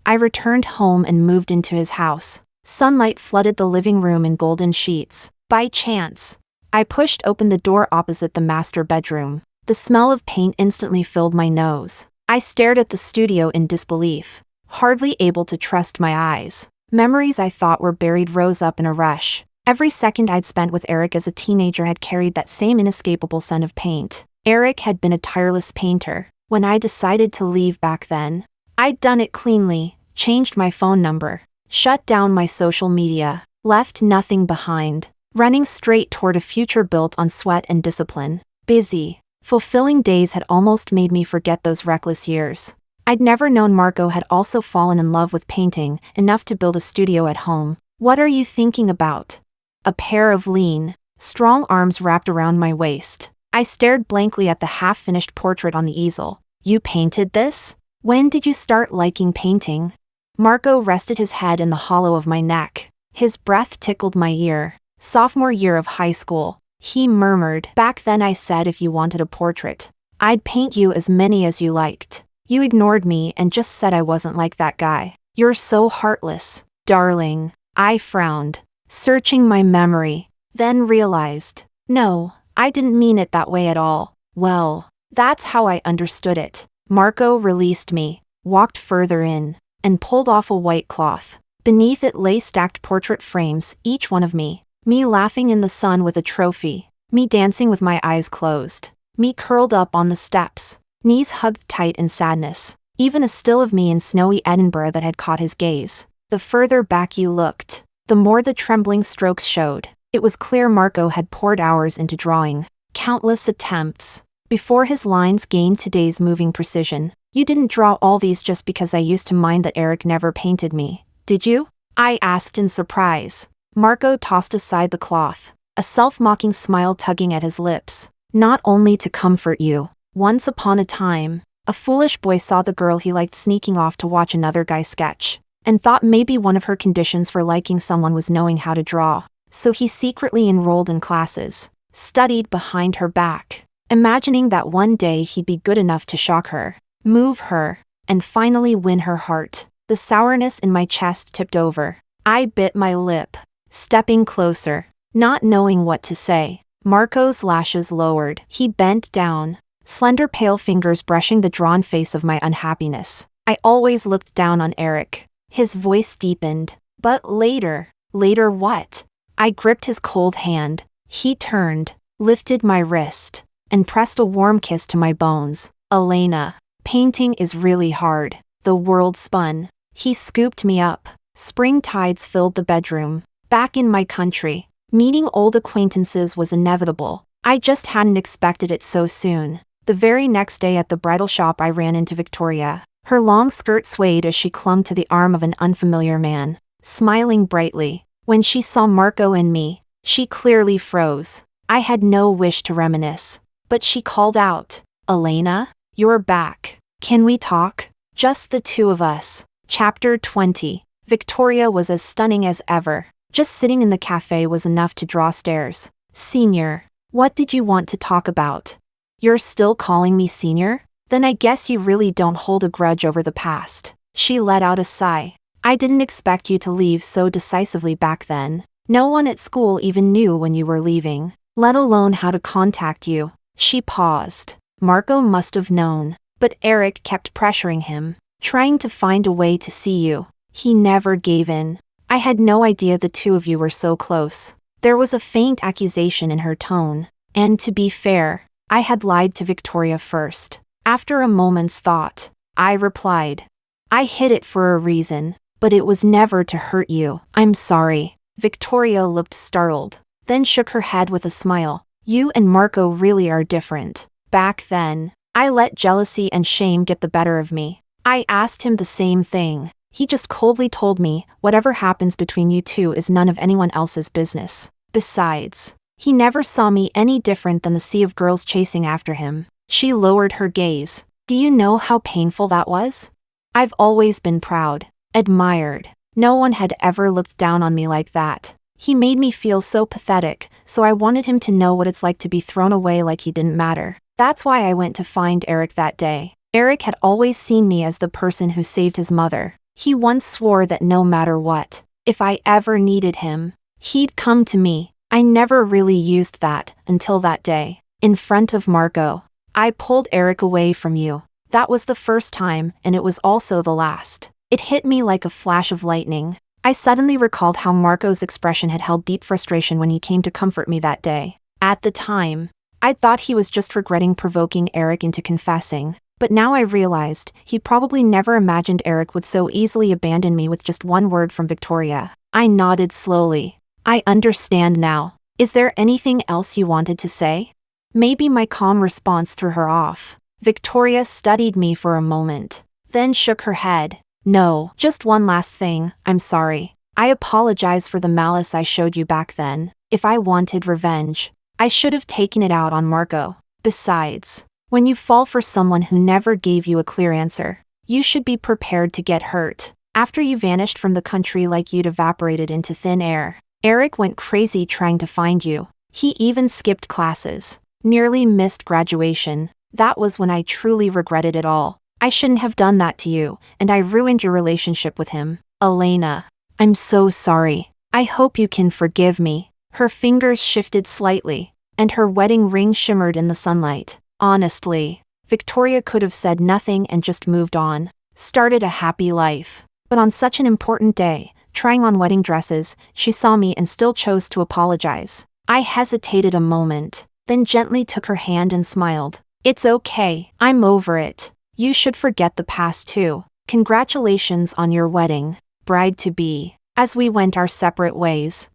I returned home and moved into his house. Sunlight flooded the living room in golden sheets. By chance, I pushed open the door opposite the master bedroom. The smell of paint instantly filled my nose. I stared at the studio in disbelief, hardly able to trust my eyes. Memories I thought were buried rose up in a rush. Every second I'd spent with Erick as a teenager had carried that same inescapable scent of paint. Erick had been a tireless painter. When I decided to leave back then, I'd done it cleanly, changed my phone number, shut down my social media, left nothing behind, running straight toward a future built on sweat and discipline. Busy, fulfilling days had almost made me forget those reckless years. I'd never known Margot had also fallen in love with painting, enough to build a studio at home. What are you thinking about? A pair of lean, strong arms wrapped around my waist. I stared blankly at the half-finished portrait on the easel. You painted this? When did you start liking painting? Margot rested his head in the hollow of my neck. His breath tickled my ear. Sophomore year of high school. He murmured. Back then I said if you wanted a portrait, I'd paint you as many as you liked. You ignored me and just said I wasn't like that guy. You're so heartless, darling. I frowned, searching my memory, then realized, no, I didn't mean it that way at all. Well, that's how I understood it. Margot released me, walked further in, and pulled off a white cloth. Beneath it lay stacked portrait frames, each one of me. Me laughing in the sun with a trophy. Me dancing with my eyes closed. Me curled up on the steps, knees hugged tight in sadness. Even a still of me in snowy Edinburgh that had caught his gaze. The further back you looked, the more the trembling strokes showed. It was clear Margot had poured hours into drawing. Countless attempts. Before his lines gained today's moving precision. You didn't draw all these just because I used to mind that Erick never painted me, did you? I asked in surprise. Margot tossed aside the cloth, a self-mocking smile tugging at his lips. Not only to comfort you. Once upon a time, a foolish boy saw the girl he liked sneaking off to watch another guy sketch, and thought maybe one of her conditions for liking someone was knowing how to draw. So he secretly enrolled in classes, studied behind her back, imagining that one day he'd be good enough to shock her, move her, and finally win her heart. The sourness in my chest tipped over. I bit my lip, stepping closer, not knowing what to say. Margot's lashes lowered. He bent down, slender pale fingers brushing the drawn face of my unhappiness. I always looked down on Erick. His voice deepened. But later what? I gripped his cold hand. He turned, lifted my wrist, and pressed a warm kiss to my bones. Elena, painting is really hard. The world spun. He scooped me up. Spring tides filled the bedroom. Back in my country, meeting old acquaintances was inevitable. I just hadn't expected it so soon. The very next day at the bridal shop I ran into Victoria. Her long skirt swayed as she clung to the arm of an unfamiliar man, smiling brightly. When she saw Margot and me, she clearly froze. I had no wish to reminisce, but she called out, Elena, you're back. Can we talk? Just the two of us. Chapter 20. Victoria was as stunning as ever. Just sitting in the cafe was enough to draw stares. Senior, what did you want to talk about? You're still calling me senior? Then I guess you really don't hold a grudge over the past. She let out a sigh. I didn't expect you to leave so decisively back then. No one at school even knew when you were leaving, let alone how to contact you. She paused. Margot must have known, but Erick kept pressuring him, trying to find a way to see you. He never gave in. I had no idea the two of you were so close. There was a faint accusation in her tone, and to be fair, I had lied to Victoria first. After a moment's thought, I replied, I hid it for a reason, but it was never to hurt you. I'm sorry. Victoria looked startled, then shook her head with a smile. You and Margot really are different. Back then, I let jealousy and shame get the better of me. I asked him the same thing. He just coldly told me, whatever happens between you two is none of anyone else's business. Besides, he never saw me any different than the sea of girls chasing after him. She lowered her gaze. Do you know how painful that was? I've always been proud, admired. No one had ever looked down on me like that. He made me feel so pathetic, so I wanted him to know what it's like to be thrown away like he didn't matter. That's why I went to find Erick that day. Erick had always seen me as the person who saved his mother. He once swore that no matter what, if I ever needed him, he'd come to me. I never really used that until that day. In front of Marco. I pulled Erick away from you. That was the first time, and it was also the last. It hit me like a flash of lightning. I suddenly recalled how Marco's expression had held deep frustration when he came to comfort me that day. At the time, I thought he was just regretting provoking Erick into confessing. But now I realized he probably never imagined Erick would so easily abandon me with just one word from Victoria. I nodded slowly. I understand now. Is there anything else you wanted to say? Maybe my calm response threw her off. Victoria studied me for a moment, then shook her head. No, just one last thing, I'm sorry. I apologize for the malice I showed you back then. If I wanted revenge, I should have taken it out on Marco. Besides, when you fall for someone who never gave you a clear answer, you should be prepared to get hurt. After you vanished from the country like you'd evaporated into thin air, Erick went crazy trying to find you. He even skipped classes, nearly missed graduation. That was when I truly regretted it all. I shouldn't have done that to you, and I ruined your relationship with him. Elena, I'm so sorry. I hope you can forgive me. Her fingers shifted slightly, and her wedding ring shimmered in the sunlight. Honestly, Victoria could have said nothing and just moved on, started a happy life. But on such an important day, trying on wedding dresses, she saw me and still chose to apologize. I hesitated a moment, then gently took her hand and smiled. It's okay, I'm over it. You should forget the past too. Congratulations on your wedding, bride-to-be. As we went our separate ways,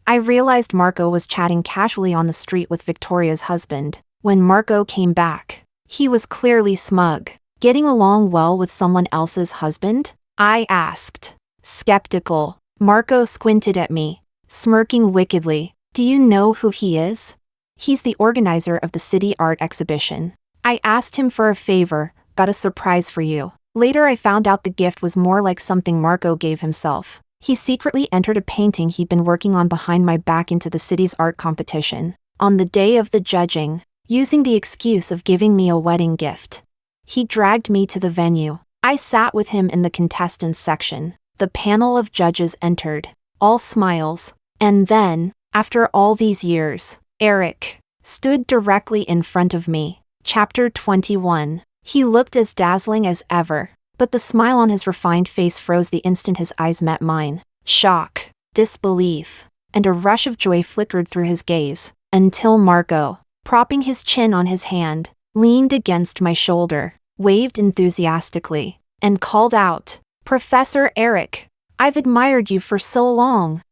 I realized Marco was chatting casually on the street with Victoria's husband. When Marco came back, he was clearly smug. Getting along well with someone else's husband? I asked. Skeptical. Marco squinted at me, smirking wickedly. Do you know who he is? He's the organizer of the city art exhibition. I asked him for a favor, got a surprise for you. Later I found out the gift was more like something Marco gave himself. He secretly entered a painting he'd been working on behind my back into the city's art competition. On the day of the judging, using the excuse of giving me a wedding gift, he dragged me to the venue. I sat with him in the contestants section. The panel of judges entered, all smiles, and then, after all these years, Erick stood directly in front of me. Chapter 21. He looked as dazzling as ever, but the smile on his refined face froze the instant his eyes met mine. Shock, disbelief, and a rush of joy flickered through his gaze, until Marco, propping his chin on his hand, leaned against my shoulder, waved enthusiastically, and called out, Professor Erick, I've admired you for so long.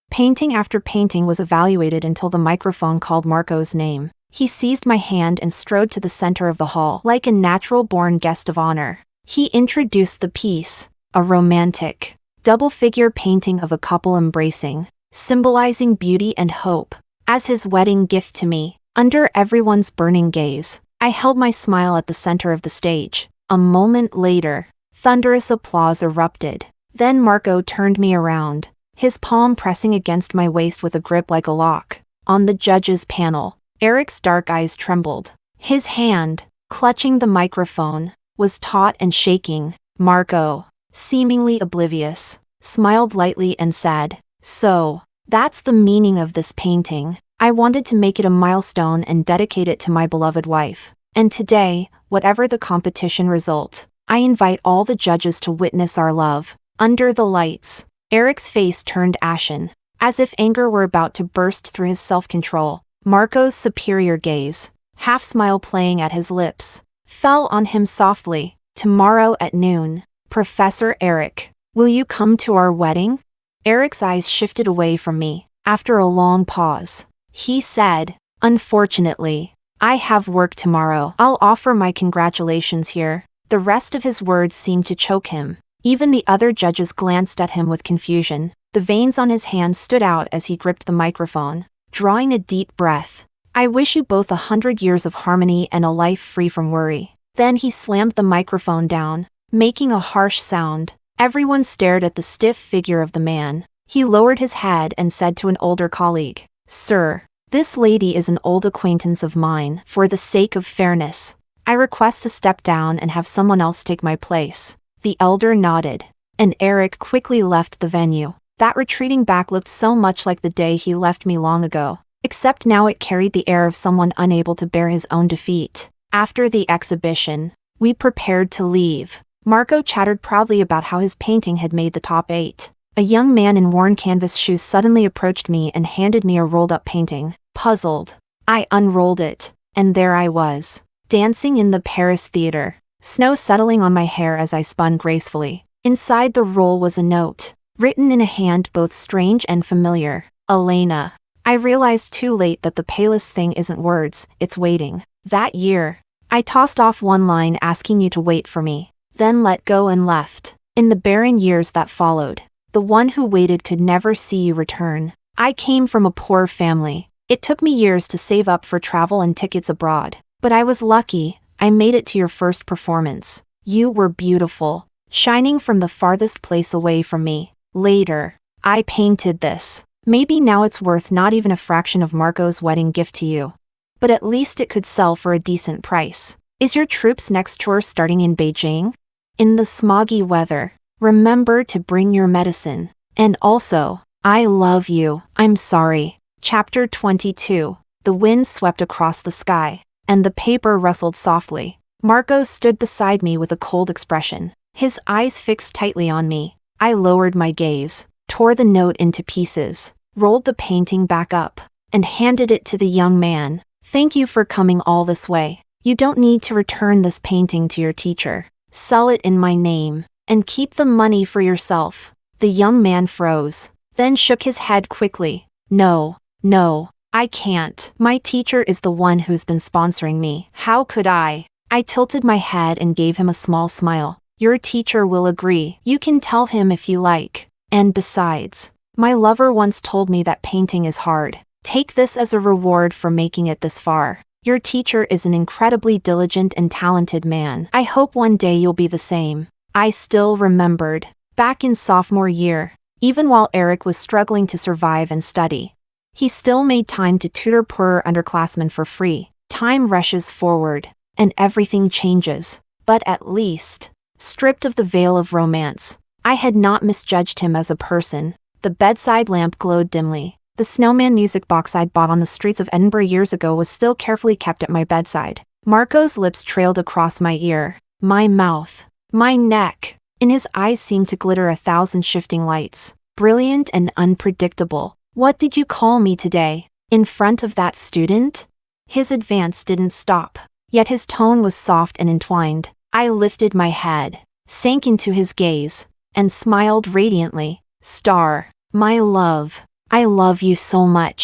Painting after painting was evaluated until the microphone called Marco's name. He seized my hand and strode to the center of the hall like a natural-born guest of honor. He introduced the piece, a romantic, double-figure painting of a couple embracing, symbolizing beauty and hope, as his wedding gift to me. Under everyone's burning gaze, I held my smile at the center of the stage. A moment later, thunderous applause erupted. Then Marco turned me around, his palm pressing against my waist with a grip like a lock. On the judges' panel, Erick's dark eyes trembled. His hand, clutching the microphone, was taut and shaking. Marco, seemingly oblivious, smiled lightly and said, So, that's the meaning of this painting. I wanted to make it a milestone and dedicate it to my beloved wife. And today, whatever the competition result, I invite all the judges to witness our love. Under the lights, Erick's face turned ashen, as if anger were about to burst through his self-control. Marco's superior gaze, half-smile playing at his lips, fell on him softly. Tomorrow at noon, Professor Erick, will you come to our wedding? Erick's eyes shifted away from me. After a long pause, he said, Unfortunately, I have work tomorrow. I'll offer my congratulations here. The rest of his words seemed to choke him. Even the other judges glanced at him with confusion. The veins on his hands stood out as he gripped the microphone. Drawing a deep breath. I wish you both 100 years of harmony and a life free from worry. Then he slammed the microphone down, making a harsh sound. Everyone stared at the stiff figure of the man. He lowered his head and said to an older colleague, "Sir, this lady is an old acquaintance of mine. For the sake of fairness, I request to step down and have someone else take my place." The elder nodded, and Erick quickly left the venue. That retreating back looked so much like the day he left me long ago, except now it carried the air of someone unable to bear his own defeat. After the exhibition, we prepared to leave. Marco chattered proudly about how his painting had made the top 8. A young man in worn canvas shoes suddenly approached me and handed me a rolled-up painting. Puzzled, I unrolled it, and there I was, dancing in the Paris theater, snow settling on my hair as I spun gracefully. Inside the roll was a note, written in a hand both strange and familiar. Elena. I realized too late that the palest thing isn't words, it's waiting. That year, I tossed off one line asking you to wait for me, then let go and left. In the barren years that followed, the one who waited could never see you return. I came from a poor family. It took me years to save up for travel and tickets abroad. But I was lucky, I made it to your first performance. You were beautiful, shining from the farthest place away from me. Later, I painted this. Maybe now it's worth not even a fraction of Marco's wedding gift to you. But at least it could sell for a decent price. Is your troupe's next tour starting in Beijing? In the smoggy weather, remember to bring your medicine. And also, I love you. I'm sorry. Chapter 22. The wind swept across the sky, and the paper rustled softly. Marco stood beside me with a cold expression, his eyes fixed tightly on me. I lowered my gaze, tore the note into pieces, rolled the painting back up, and handed it to the young man. Thank you for coming all this way. You don't need to return this painting to your teacher. Sell it in my name, and keep the money for yourself. The young man froze, then shook his head quickly. No, I can't. My teacher is the one who's been sponsoring me. How could I? I tilted my head and gave him a small smile. Your teacher will agree. You can tell him if you like. And besides, my lover once told me that painting is hard. Take this as a reward for making it this far. Your teacher is an incredibly diligent and talented man. I hope one day you'll be the same. I still remembered. Back in sophomore year, even while Erick was struggling to survive and study, he still made time to tutor poorer underclassmen for free. Time rushes forward, and everything changes. But at least, stripped of the veil of romance, I had not misjudged him as a person. The bedside lamp glowed dimly. The snowman music box I'd bought on the streets of Edinburgh years ago was still carefully kept at my bedside. Marco's lips trailed across my ear, my mouth, my neck. In his eyes seemed to glitter 1,000 shifting lights, brilliant and unpredictable. What did you call me today? In front of that student? His advance didn't stop, yet his tone was soft and entwined. I lifted my head, sank into his gaze, and smiled radiantly. Star, my love, I love you so much.